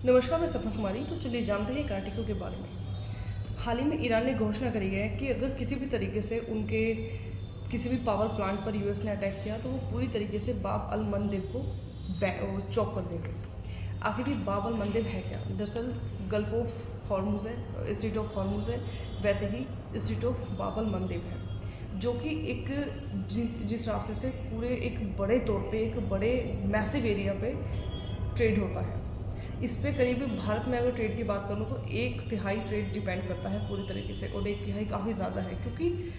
नमस्कार, मैं सपना कुमारी। तो चलिए जानते हैं एक आर्टिकल के बारे में। हाल ही में ईरान ने घोषणा करी है कि अगर किसी भी तरीके से उनके किसी भी पावर प्लांट पर यूएस ने अटैक किया तो वो पूरी तरीके से बाब अल मंदेब को चौक कर देंगे। आखिर ये बाब अल मंदेब है क्या? दरअसल गल्फ ऑफ हॉर्मुज है, स्ट्रेट ऑफ हॉर्मुज है, वैसे ही स्ट्रेट ऑफ बाब अल मंदेब है, जो कि एक जिस रास्ते से पूरे एक बड़े तौर पे एक बड़े मैसिव एरिया पे ट्रेड होता है। इस पे करीब भारत में अगर ट्रेड की बात करूँ तो 1/3 ट्रेड डिपेंड करता है पूरी तरीके से, और 1/3 काफ़ी ज़्यादा है क्योंकि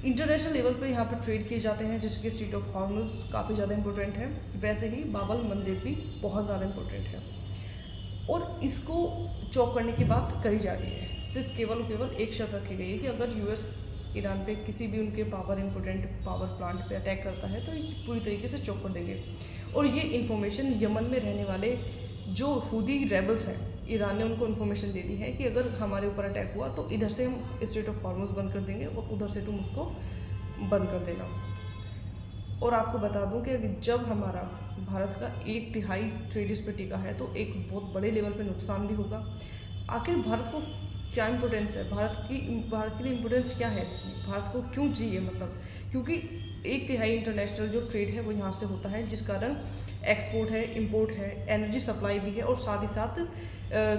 इंटरनेशनल लेवल पे यहाँ पर ट्रेड किए जाते हैं, जैसे कि स्ट्रेट ऑफ हॉर्मुज काफ़ी ज़्यादा इंपॉर्टेंट है, वैसे ही बाब अल मंदेब भी बहुत ज़्यादा इंपॉर्टेंट है। और इसको चौक करने की बात करी जा रही है। सिर्फ केवल एक शर्त रखी गई है कि अगर यूएस ईरान पे किसी भी उनके इंपॉर्टेंट पावर प्लांट पे अटैक करता है तो ये पूरी तरीके से चौक कर देंगे। और ये इन्फॉर्मेशन यमन में रहने वाले जो हुदी रेबल्स हैं, ईरान ने उनको इन्फॉर्मेशन दे दी है कि अगर हमारे ऊपर अटैक हुआ तो इधर से हम स्ट्रेट ऑफ हॉर्मुज बंद कर देंगे और उधर से तुम उसको बंद कर देना। और आपको बता दूं कि जब हमारा भारत का 1/3 ट्रेड इस पर टिका है तो एक बहुत बड़े लेवल पे नुकसान भी होगा। आखिर भारत को क्या इम्पोर्टेंस है, भारत के लिए इम्पोर्टेंस क्या है इसकी, भारत को क्यों चाहिए? मतलब क्योंकि 1/3 इंटरनेशनल जो ट्रेड है वो यहाँ से होता है, जिस कारण एक्सपोर्ट है, इंपोर्ट है, एनर्जी सप्लाई भी है और साथ ही साथ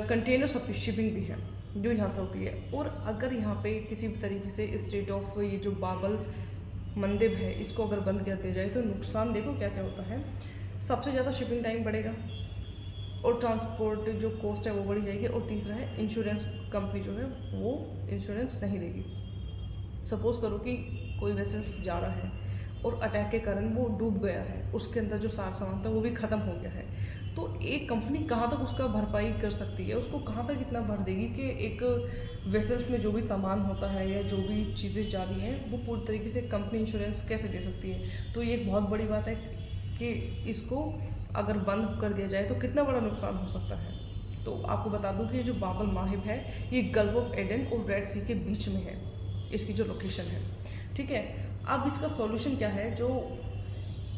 कंटेनर शिपिंग भी है जो यहाँ से होती है। और अगर यहाँ पे किसी भी तरीके से स्ट्रेट ऑफ ये जो बाब अल मंदेब है इसको अगर बंद कर दिया जाए तो नुकसान देखो क्या क्या होता है। सबसे ज़्यादा शिपिंग टाइम बढ़ेगा और ट्रांसपोर्ट जो कॉस्ट है वो बढ़ी जाएगी। और तीसरा है इंश्योरेंस कंपनी जो है वो इंश्योरेंस नहीं देगी। सपोज़ करो कि कोई वेसल्स जा रहा है और अटैक के कारण वो डूब गया है, उसके अंदर जो सारा सामान था वो भी ख़त्म हो गया है, तो एक कंपनी कहाँ तक उसका भरपाई कर सकती है, उसको कहाँ तक इतना भर देगी कि एक वेसल्स में जो भी सामान होता है या जो भी चीज़ें जा रही हैं वो पूरी तरीके से कंपनी इंश्योरेंस कैसे दे सकती है? तो ये एक बहुत बड़ी बात है कि इसको अगर बंद कर दिया जाए तो कितना बड़ा नुकसान हो सकता है। तो आपको बता दूं कि ये जो बाब अल मंदेब है ये गल्फ ऑफ एडन और रेड सी के बीच में है, इसकी जो लोकेशन है। ठीक है, अब इसका सॉल्यूशन क्या है? जो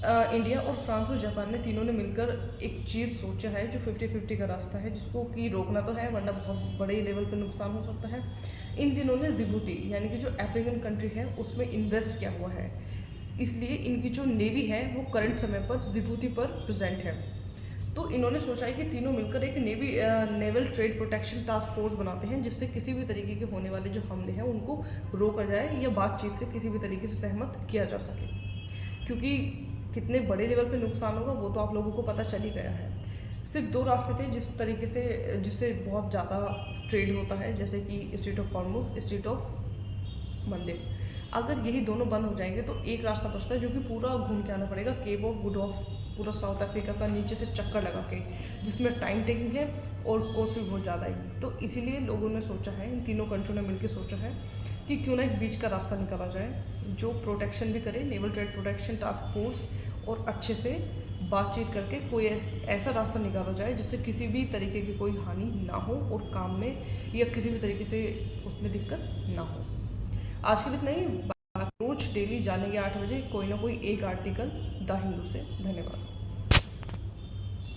इंडिया और फ्रांस और जापान ने तीनों ने मिलकर एक चीज़ सोचा है जो 50-50 का रास्ता है, जिसको कि रोकना तो है वरना बहुत बड़े लेवल पर नुकसान हो सकता है। इन तीनों ने जिबूती यानी कि जो अफ्रीकन कंट्री है उसमें इन्वेस्ट किया हुआ है, इसलिए इनकी जो नेवी है वो करंट समय पर जिबूती पर प्रेजेंट है। तो इन्होंने सोचा है कि तीनों मिलकर एक naval trade protection task force बनाते हैं, जिससे किसी भी तरीके के होने वाले जो हमले हैं उनको रोका जाए या बातचीत से किसी भी तरीके से सहमत किया जा सके। क्योंकि कितने बड़े लेवल पे नुकसान होगा वो तो आप लोगों को पता चल ही गया है। सिर्फ 2 रास्ते थे जिस तरीके से जिससे बहुत ज़्यादा ट्रेड होता है, जैसे कि strait of Hormuz, strait of Mandeb. अगर यही दोनों बंद हो जाएंगे तो एक रास्ता बचता है जो कि पूरा घूम के आना पड़ेगा, केप ऑफ गुड ऑफ, पूरा साउथ अफ्रीका का नीचे से चक्कर लगा के, जिसमें टाइम टेकिंग है और कॉस्ट भी बहुत ज़्यादा है। तो इसीलिए लोगों ने सोचा है, इन तीनों कंट्रियों ने मिलकर सोचा है कि क्यों ना एक बीच का रास्ता निकाला जाए जो प्रोटेक्शन भी करे, naval trade protection task force, और अच्छे से बातचीत करके कोई ऐसा रास्ता निकाला जाए जिससे किसी भी तरीके की कोई हानि ना हो और काम में या किसी भी तरीके से उसमें दिक्कत ना हो। आज के लिए इतना ही। रोज डेली जानेंगे 8 बजे कोई ना कोई एक आर्टिकल द हिंदू से। धन्यवाद।